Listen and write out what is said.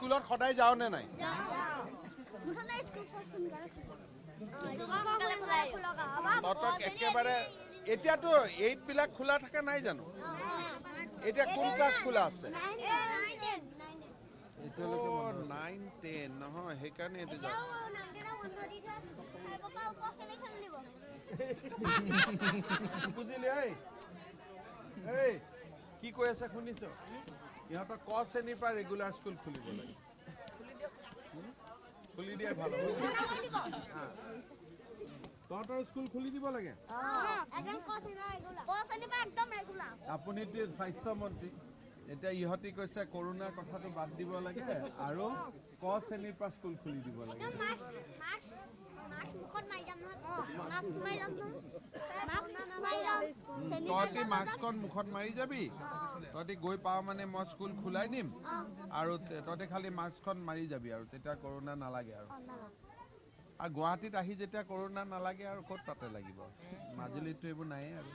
স্কুলত সদায় যাও নে নাই ততক একেবাৰে এতিয়াতো 8 বিলাক খোলা থাকে নাই জানো এতিয়া কোন ক্লাছ খোলা আছে 9 10 নহয় সেইকাৰণে এটো যাও বুজিলি এই কি কৈ আছে শুনিছ ইহঁত ক শ্ৰেণীৰ পৰা ৰেগুলাৰ স্কুল খুলিব লাগে খুলি দিয়া ভাল তহঁতৰ স্কুল খুলি দিব লাগে আপুনি স্বাস্থ্য মন্ত্ৰী এতিয়া ইহঁতি কৈছে কৰোনাৰ কথাটো বাদ দিব লাগে আৰু ক শ্ৰেণীৰ পৰা স্কুল খুলি দিব লাগে তহঁতি মাস্কখন মুখত মাৰি যাবি তহঁতি গৈ পাও মানে মই স্কুল খোলাই নিম আৰু তহঁতি খালি মাস্কখন মাৰি যাবি আৰু তেতিয়া কৰোনা নালাগে আৰু গুৱাহাটীত আহি যেতিয়া কৰোনা নালাগে আৰু ক'ত তাতে লাগিব মাজুলীততো এইবোৰ নাইয়ে আৰু